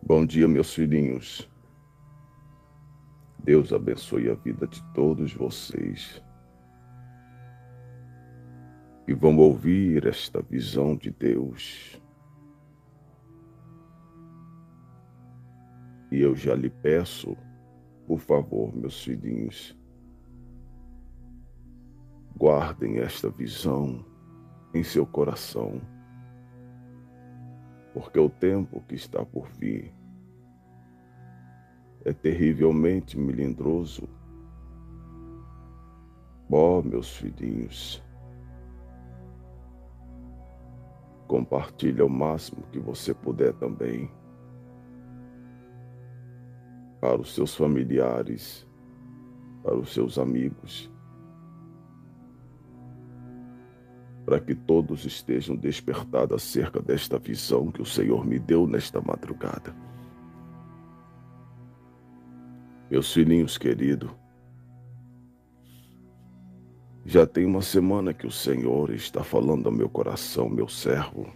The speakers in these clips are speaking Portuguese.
Bom dia, meus filhinhos. Deus abençoe a vida de todos vocês que vão ouvir esta visão de Deus. E eu já lhe peço, por favor, meus filhinhos, guardem esta visão em seu coração, porque o tempo que está por vir é terrivelmente melindroso. Ó, meus filhinhos, compartilhe ao máximo que você puder também para os seus familiares, para os seus amigos, para que todos estejam despertados acerca desta visão que o Senhor me deu nesta madrugada. Meus filhinhos queridos, já tem uma semana que o Senhor está falando ao meu coração, meu servo.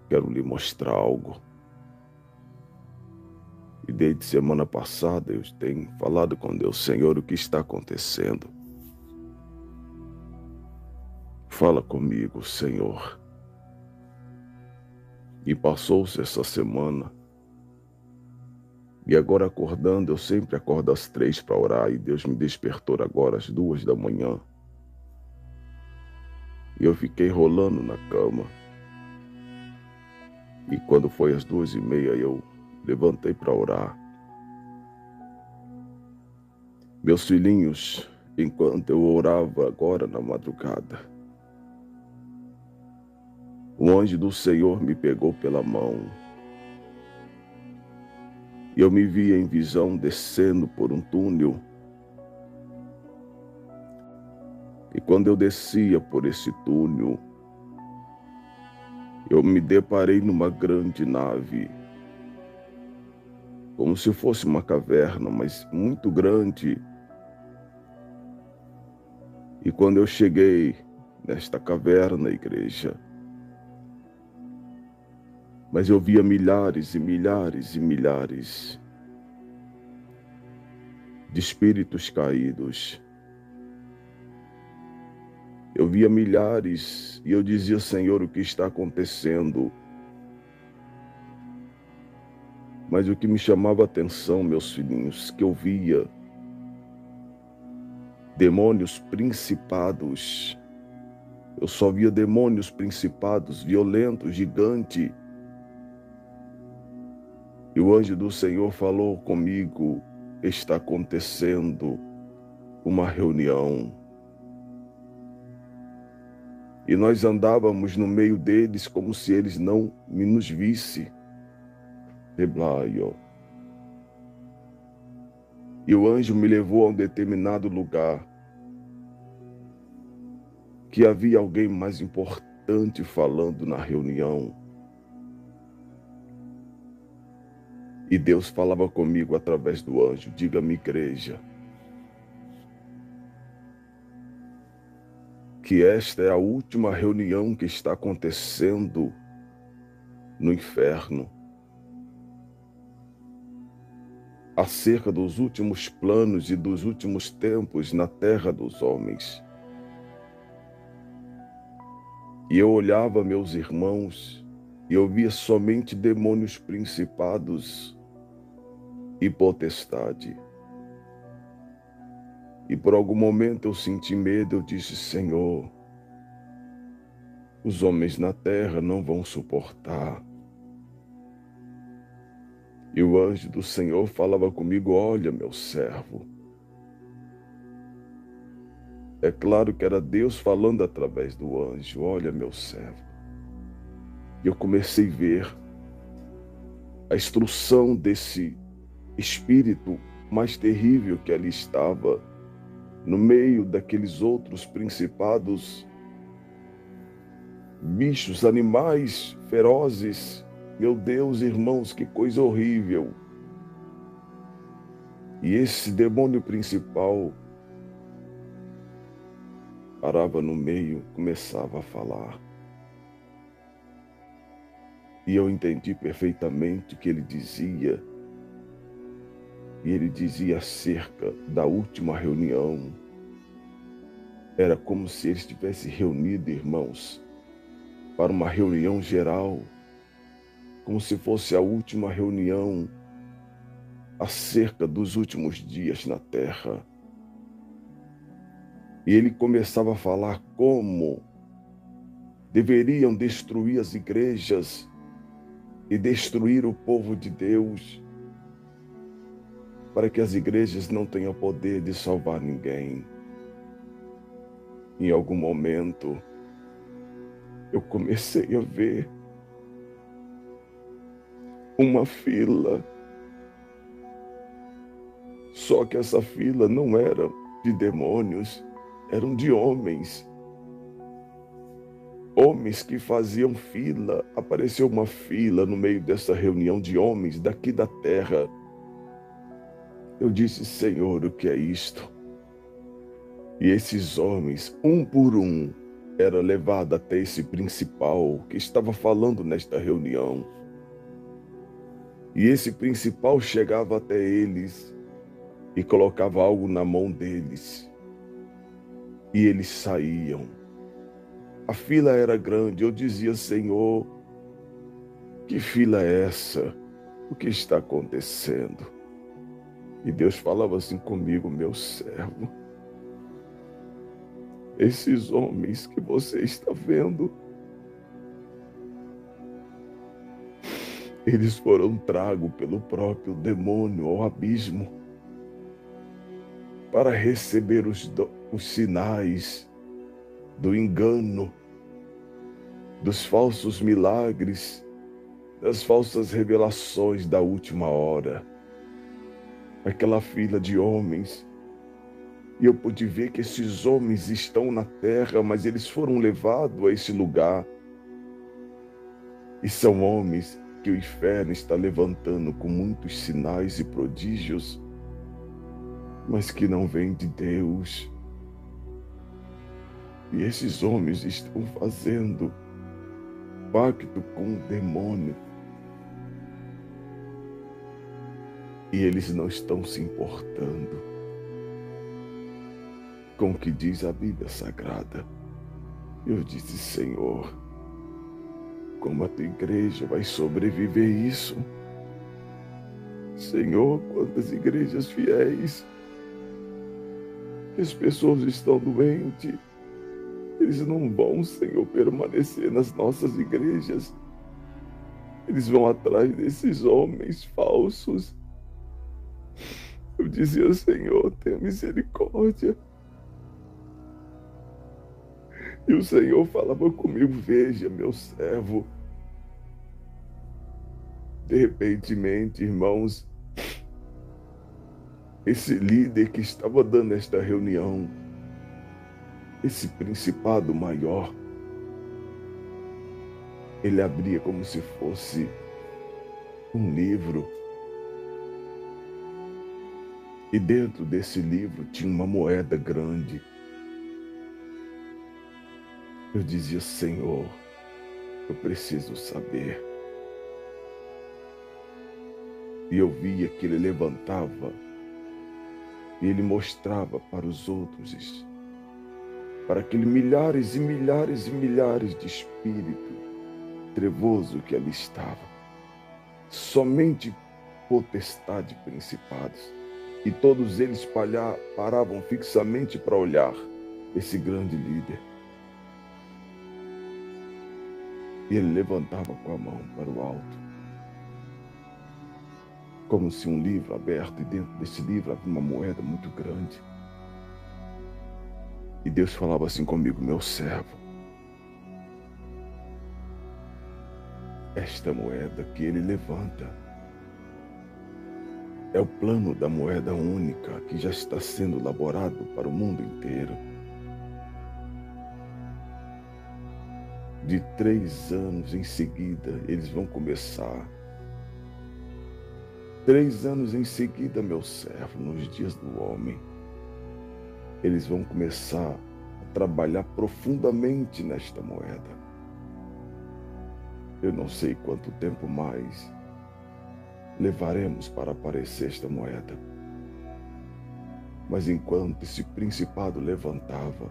Quero lhe mostrar algo. E desde semana passada eu tenho falado com Deus, Senhor, o que está acontecendo? Fala comigo, Senhor. E passou-se essa semana. E agora acordando, eu sempre acordo às 3 para orar, e Deus me despertou agora às 2 da manhã. E eu fiquei rolando na cama. E quando foi às 2:30, eu levantei para orar. Meus filhinhos, enquanto eu orava agora na madrugada, o anjo do Senhor me pegou pela mão. E eu me via em visão descendo por um túnel. E quando eu descia por esse túnel, eu me deparei numa grande nave, como se fosse uma caverna, mas muito grande. E quando eu cheguei nesta caverna, igreja, mas eu via milhares e milhares e milhares de espíritos caídos. Eu via milhares e eu dizia, Senhor, o que está acontecendo? Mas o que me chamava a atenção, meus filhinhos, que eu via demônios principados. Eu só via demônios principados, violentos, gigantes. E o anjo do Senhor falou comigo, está acontecendo uma reunião. E nós andávamos no meio deles como se eles não nos vissem. E o anjo me levou a um determinado lugar, que havia alguém mais importante falando na reunião. E Deus falava comigo através do anjo, diga-me, igreja, que esta é a última reunião que está acontecendo no inferno, acerca dos últimos planos e dos últimos tempos na terra dos homens. E eu olhava meus irmãos e eu via somente demônios principados e potestade. E por algum momento eu senti medo, eu disse, Senhor, os homens na terra não vão suportar. E o anjo do Senhor falava comigo, olha, meu servo. É claro que era Deus falando através do anjo, olha, meu servo. E eu comecei a ver a instrução desse espírito mais terrível que ali estava, no meio daqueles outros principados, bichos, animais ferozes. Meu Deus, irmãos, que coisa horrível. E esse demônio principal parava no meio, começava a falar. E eu entendi perfeitamente o que ele dizia. E ele dizia acerca da última reunião. Era como se ele estivesse reunido, irmãos, para uma reunião geral, como se fosse a última reunião acerca dos últimos dias na terra. E ele começava a falar como deveriam destruir as igrejas e destruir o povo de Deus, para que as igrejas não tenham poder de salvar ninguém. Em algum momento, eu comecei a ver uma fila, só que essa fila não era de demônios, eram de homens. Homens que faziam fila. Apareceu uma fila no meio dessa reunião de homens daqui da terra. Eu disse, Senhor, o que é isto? E esses homens, um por um, era levado até esse principal que estava falando nesta reunião. E esse principal chegava até eles e colocava algo na mão deles. E eles saíam. A fila era grande. Eu dizia, Senhor, que fila é essa? O que está acontecendo? E Deus falava assim comigo, meu servo. Esses homens que você está vendo, eles foram tragos pelo próprio demônio ao abismo para receber os sinais do engano, dos falsos milagres, das falsas revelações da última hora. Aquela fila de homens, e eu pude ver que esses homens estão na terra, mas eles foram levados a esse lugar. E são homens que o inferno está levantando com muitos sinais e prodígios, mas que não vêm de Deus. E esses homens estão fazendo pacto com o demônio. E eles não estão se importando com o que diz a Bíblia Sagrada. Eu disse, Senhor, como a tua igreja vai sobreviver isso? Senhor, quantas igrejas fiéis, as pessoas estão doentes, eles não vão, Senhor, permanecer nas nossas igrejas. Eles vão atrás desses homens falsos. Eu dizia, Senhor, tenha misericórdia. E o Senhor falava comigo, veja, meu servo. De repentemente, irmãos, esse líder que estava dando esta reunião, esse principado maior, ele abria como se fosse um livro. E dentro desse livro tinha uma moeda grande. Eu dizia, Senhor, eu preciso saber. E eu via que ele levantava e ele mostrava para os outros, para aqueles milhares e milhares e milhares de espírito trevoso que ali estava. Somente potestade e principados. E todos eles paravam fixamente para olhar esse grande líder. E ele levantava com a mão para o alto, como se um livro aberto, e dentro desse livro havia uma moeda muito grande. E Deus falava assim comigo, meu servo, esta moeda que ele levanta é o plano da moeda única que já está sendo elaborado para o mundo inteiro. De 3 anos em seguida, eles vão começar. 3 anos em seguida, meu servo, nos dias do homem, eles vão começar a trabalhar profundamente nesta moeda. Eu não sei quanto tempo mais levaremos para aparecer esta moeda. Mas enquanto esse principado levantava,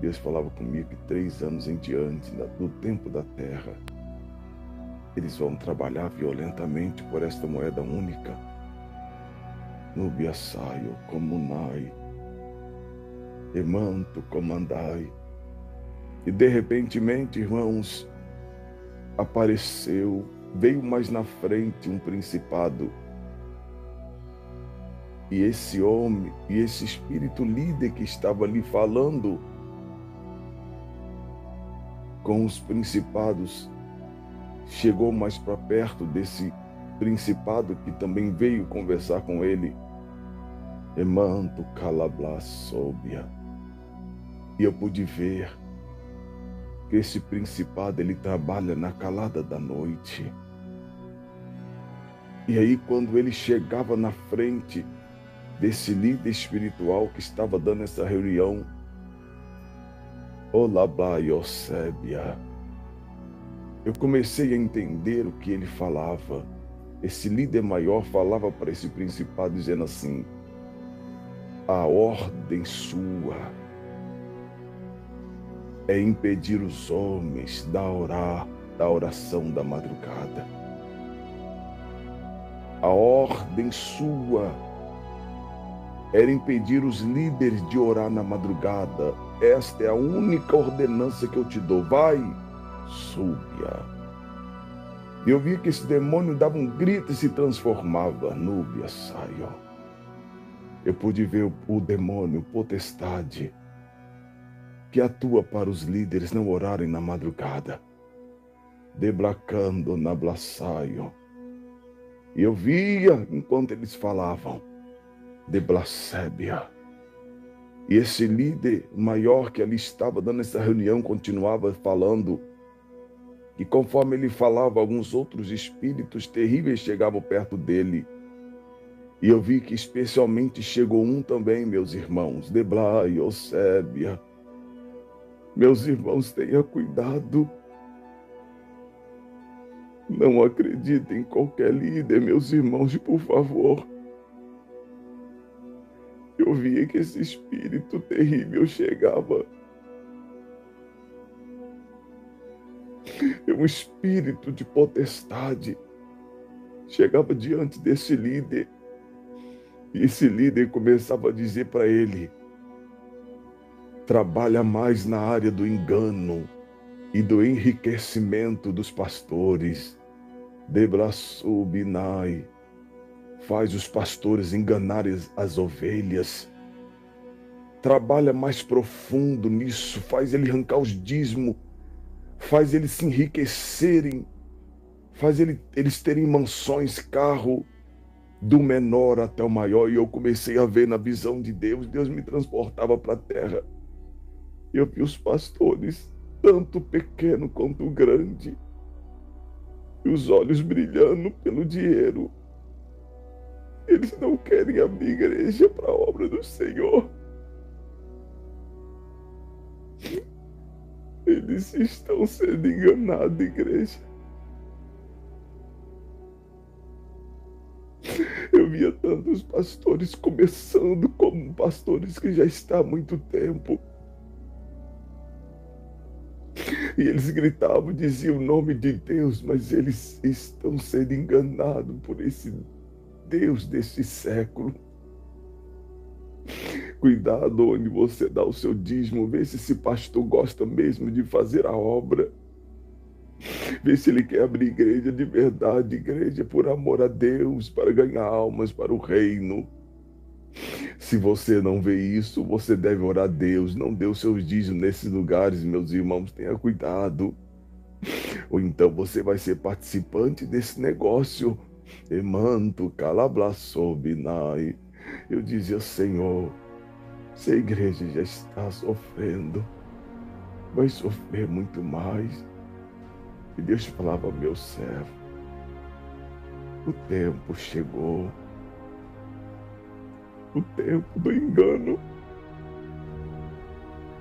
Deus falava comigo que 3 anos em diante, do tempo da terra, eles vão trabalhar violentamente por esta moeda única. Nubiasaio, comunai, emanto, comandai. E de repentemente, irmãos, apareceu, veio mais na frente um principado. E esse homem, e esse espírito líder que estava ali falando com os principados, chegou mais para perto desse principado que também veio conversar com ele. Emanto calablasóbia. E eu pude ver que esse principado, ele trabalha na calada da noite. E aí, quando ele chegava na frente desse líder espiritual que estava dando essa reunião, Olabaiosébia, eu comecei a entender o que ele falava. Esse líder maior falava para esse principado dizendo assim: a ordem sua é impedir os homens da oração da madrugada. A ordem sua era impedir os líderes de orar na madrugada. Esta é a única ordenança que eu te dou. Vai, súbia. Eu vi que esse demônio dava um grito e se transformava. Núbia, saio. Eu pude ver o demônio, potestade, que atua para os líderes não orarem na madrugada. Deblacando na blasaio. E eu via enquanto eles falavam. De blasébia. E esse líder maior que ali estava dando essa reunião continuava falando. E conforme ele falava, alguns outros espíritos terríveis chegavam perto dele. E eu vi que especialmente chegou um também, meus irmãos, de Blaiosébia. Meus irmãos, tenha cuidado. Não acreditem em qualquer líder, meus irmãos, por favor. Eu via que esse espírito terrível chegava. Um espírito de potestade chegava diante desse líder. E esse líder começava a dizer para ele: trabalha mais na área do engano e do enriquecimento dos pastores. Debrasubinai. Faz os pastores enganarem as ovelhas. Trabalha mais profundo nisso. Faz ele arrancar os dízimos. Faz eles se enriquecerem. Faz eles terem mansões, carro, do menor até o maior. E eu comecei a ver na visão de Deus. Deus me transportava para a terra. E eu vi os pastores, tanto pequeno quanto grande. E os olhos brilhando pelo dinheiro. Eles não querem abrir igreja para a obra do Senhor. Eles estão sendo enganados, igreja. Eu via tantos pastores começando como pastores que já estão há muito tempo. E eles gritavam, diziam o nome de Deus, mas eles estão sendo enganados por esse Deus deste século. Cuidado onde você dá o seu dízimo, vê se esse pastor gosta mesmo de fazer a obra. Vê se ele quer abrir igreja de verdade, igreja por amor a Deus, para ganhar almas para o reino. Se você não vê isso, você deve orar a Deus. Não dê os seus dízimos nesses lugares, meus irmãos, tenha cuidado. Ou então você vai ser participante desse negócio. Emanto, calablasobinai. Eu dizia: Senhor, se a igreja já está sofrendo, vai sofrer muito mais. E Deus falava: meu servo, o tempo chegou. O tempo do engano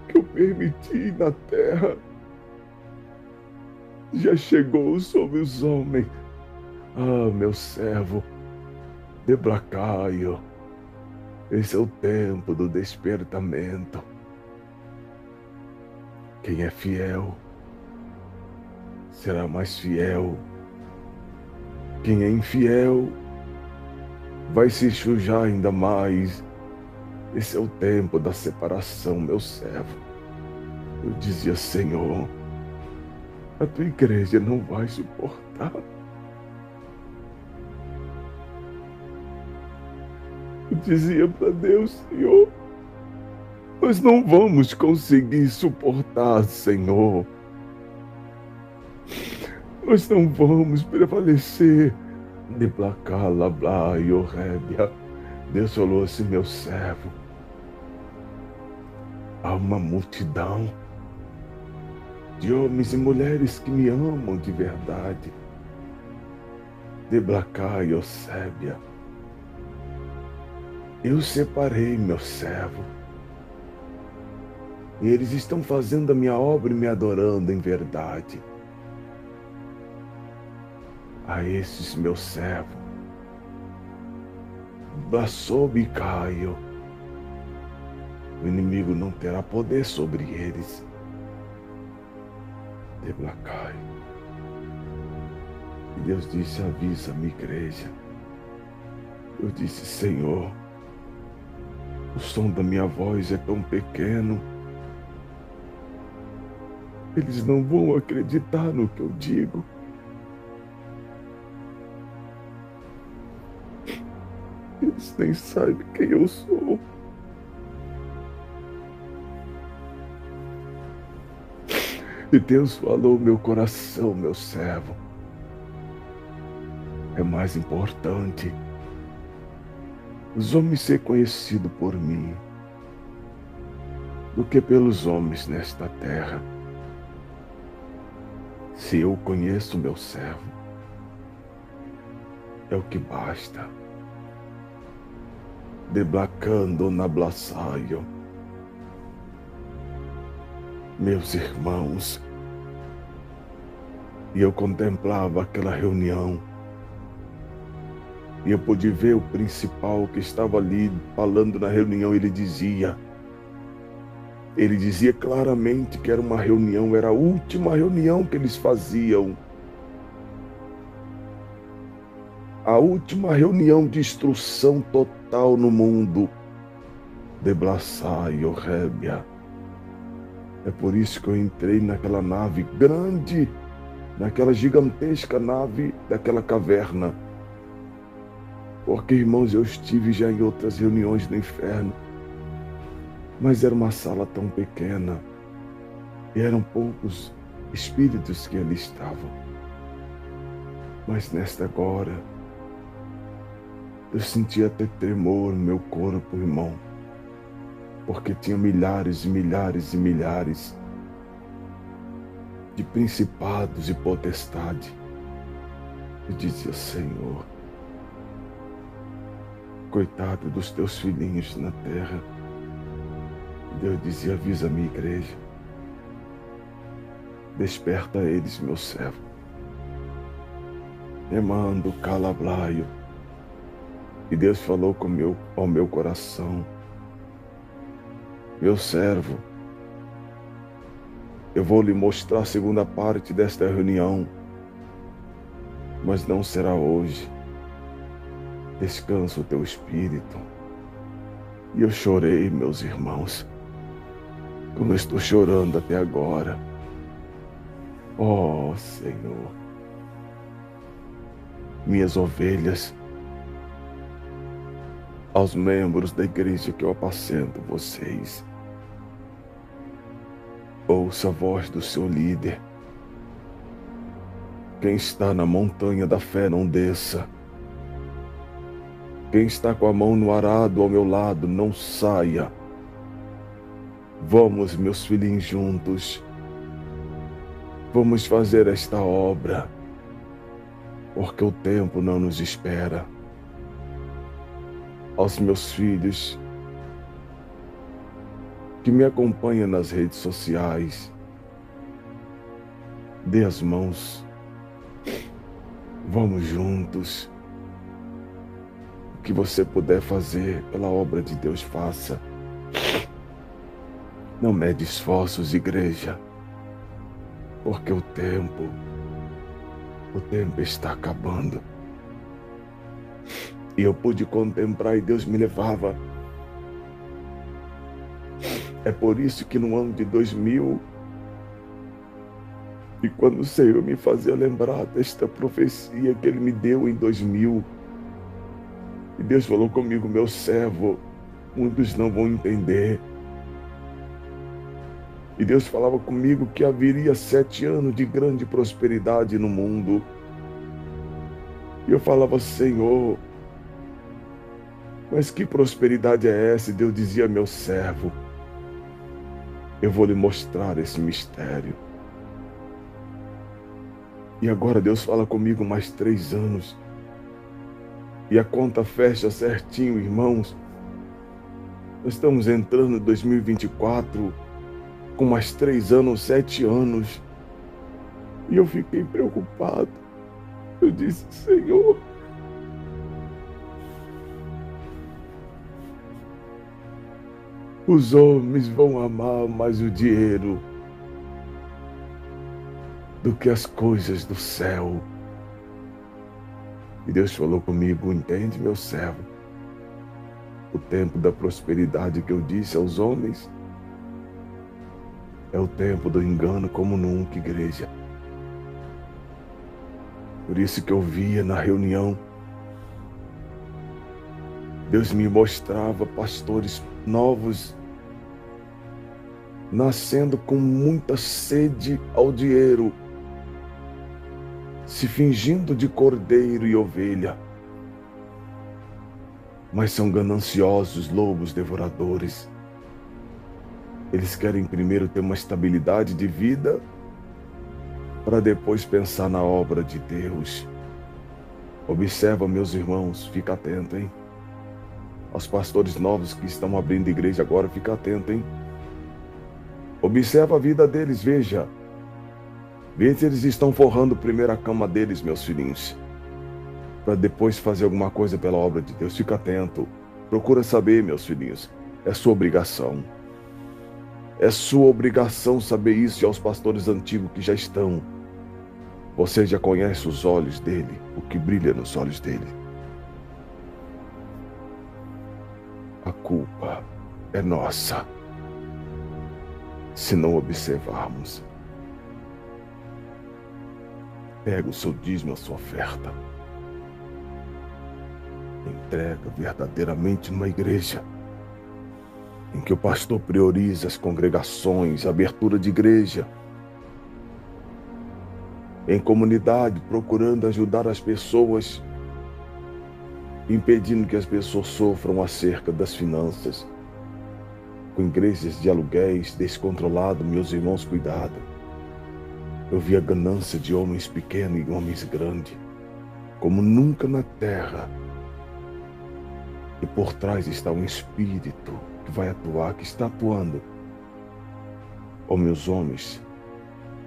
que eu permiti na terra. já chegou sobre os homens. Ah, meu servo, Debracaio, esse é o tempo do despertamento. Quem é fiel será mais fiel. Quem é infiel vai se sujar ainda mais. Esse é o tempo da separação, meu servo. Eu dizia, Senhor, a tua igreja não vai suportar. Eu dizia para Deus, Senhor, nós não vamos conseguir suportar, Senhor. Nós não vamos prevalecer. De placar, lablar e orébia. Deus falou assim, meu servo, há uma multidão de homens e mulheres que me amam de verdade. De placar e osébia. Eu separei meu servo. E eles estão fazendo a minha obra e me adorando em verdade. A esses meu servo, sob Caio, o inimigo não terá poder sobre eles. Deblacai. E Deus disse, avisa-me, igreja. Eu disse, Senhor, o som da minha voz é tão pequeno. Eles não vão acreditar no que eu digo. Eles nem sabem quem eu sou. E Deus falou ao meu coração, meu servo. É mais importante os homens ser conhecidos por mim do que pelos homens nesta terra. Se eu conheço meu servo, é o que basta. Deblacando na blaçaio. Meus irmãos, e eu contemplava aquela reunião, e eu pude ver o principal que estava ali falando na reunião. Ele dizia claramente que era uma reunião, era a última reunião que eles faziam. A última reunião de instrução total no mundo. Deblaçai, Orébia. É por isso que eu entrei naquela nave grande, naquela gigantesca nave daquela caverna. Porque, irmãos, eu estive já em outras reuniões no inferno, mas era uma sala tão pequena e eram poucos espíritos que ali estavam. Mas nesta agora, eu sentia até tremor no meu corpo, irmão, porque tinha milhares e milhares e milhares de principados e potestade. Eu dizia, Senhor, coitado dos teus filhinhos na terra. Deus dizia, avisa a minha igreja. Desperta eles, meu servo. Remando calablaio. E Deus falou ao meu coração, meu servo, eu vou lhe mostrar a segunda parte desta reunião, mas não será hoje. Descansa o teu espírito. E eu chorei, meus irmãos, como eu estou chorando até agora. Oh, Senhor, minhas ovelhas, aos membros da igreja que eu apacento vocês, ouça a voz do seu líder. Quem está na montanha da fé não desça. Quem está com a mão no arado ao meu lado não saia. Vamos, meus filhinhos, juntos. Vamos fazer esta obra, porque o tempo não nos espera. Aos meus filhos que me acompanham nas redes sociais, Dê as mãos. Vamos juntos. O que você puder fazer pela obra de Deus, faça. Não mede esforços, igreja, porque o tempo está acabando. E eu pude contemplar e Deus me levava. É por isso que no ano de 2000, e quando o Senhor me fazia lembrar desta profecia que Ele me deu em 2000, e Deus falou comigo, meu servo, muitos não vão entender. E Deus falava comigo que haveria 7 anos de grande prosperidade no mundo. E eu falava, Senhor, mas que prosperidade é essa? E Deus dizia, meu servo, eu vou lhe mostrar esse mistério. E agora Deus fala comigo mais 3 anos. E a conta fecha certinho, irmãos. Nós estamos entrando em 2024 com mais 3 anos, 7 anos. E eu fiquei preocupado. Eu disse, Senhor, os homens vão amar mais o dinheiro do que as coisas do céu. E Deus falou comigo, entende, meu servo? O tempo da prosperidade que eu disse aos homens é o tempo do engano como nunca, igreja. Por isso que eu via na reunião, Deus me mostrava pastores novos, nascendo com muita sede ao dinheiro, se fingindo de cordeiro e ovelha, mas são gananciosos, lobos devoradores. Eles querem primeiro ter uma estabilidade de vida, para depois pensar na obra de Deus. Observa, meus irmãos, fica atento, hein? Aos pastores novos que estão abrindo igreja agora, fica atento, hein? Observa a vida deles, veja. Veja se eles estão forrando primeiro a cama deles, meus filhinhos, para depois fazer alguma coisa pela obra de Deus. Fica atento. Procura saber, meus filhinhos. É sua obrigação. É sua obrigação saber isso. E aos pastores antigos que já estão, você já conhece os olhos dele, o que brilha nos olhos dele. A culpa é nossa se não observarmos. Pega o seu dízimo, a sua oferta. Entrega verdadeiramente numa igreja em que o pastor prioriza as congregações, a abertura de igreja, em comunidade, procurando ajudar as pessoas, impedindo que as pessoas sofram acerca das finanças. Com igrejas de aluguéis descontrolado, meus irmãos, cuidado. Eu vi a ganância de homens pequenos e homens grandes, como nunca na terra. E por trás está um espírito que vai atuar, que está atuando. Oh, meus homens,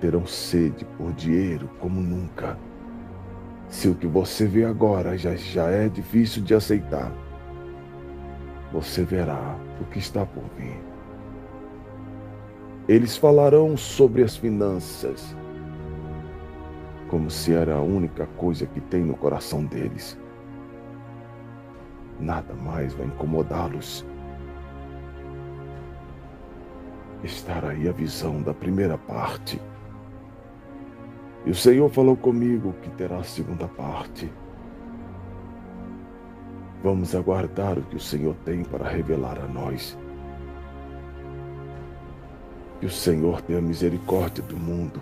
terão sede por dinheiro como nunca. Se o que você vê agora já é difícil de aceitar, você verá o que está por vir. Eles falarão sobre as finanças, como se era a única coisa que tem no coração deles. Nada mais vai incomodá-los. Estará aí a visão da primeira parte. E o Senhor falou comigo que terá a segunda parte. Vamos aguardar o que o Senhor tem para revelar a nós. Que o Senhor tenha misericórdia do mundo,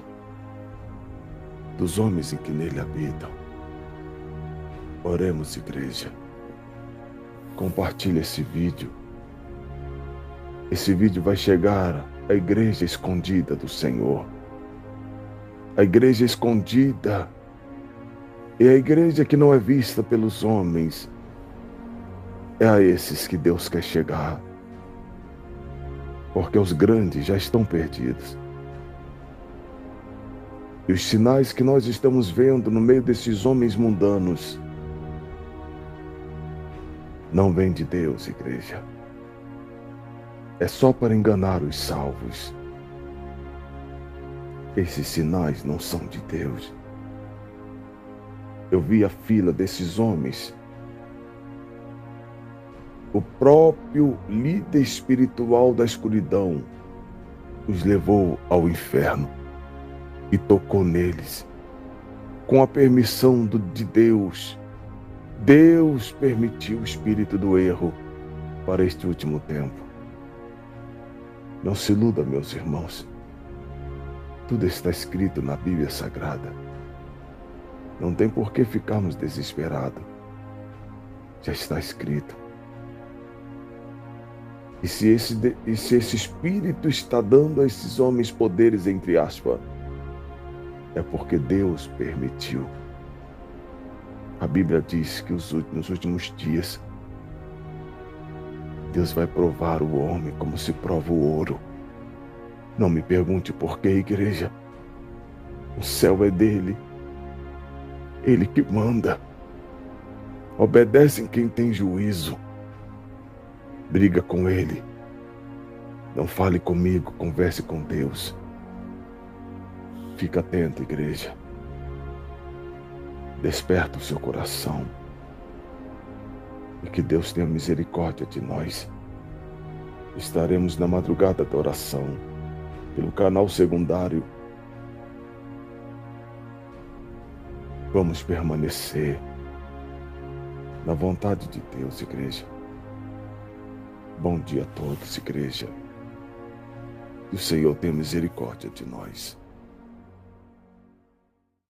dos homens em que nele habitam. Oremos, igreja. Compartilhe esse vídeo. Esse vídeo vai chegar à igreja escondida do Senhor. A igreja escondida é a igreja que não é vista pelos homens. É a esses que Deus quer chegar. Porque os grandes já estão perdidos. E os sinais que nós estamos vendo no meio desses homens mundanos não vêm de Deus, igreja. É só para enganar os salvos. Esses sinais não são de Deus. Eu vi a fila desses homens. O próprio líder espiritual da escuridão os levou ao inferno e tocou neles. Com a permissão de Deus, Deus permitiu o espírito do erro para este último tempo. Não se iluda, meus irmãos. Tudo está escrito na Bíblia Sagrada. Não tem por que ficarmos desesperados. Já está escrito. E se esse espírito está dando a esses homens poderes, entre aspas, é porque Deus permitiu. A Bíblia diz que nos últimos dias, Deus vai provar o homem como se prova o ouro. Não me pergunte por quê, igreja. O céu é dele. Ele que manda. Obedece em quem tem juízo. Briga com ele. Não fale comigo, converse com Deus. Fica atento, igreja. Desperta o seu coração. E que Deus tenha misericórdia de nós. Estaremos na madrugada da oração, pelo canal secundário. Vamos permanecer na vontade de Deus, igreja. Bom dia a todos, igreja. Que o Senhor tenha misericórdia de nós.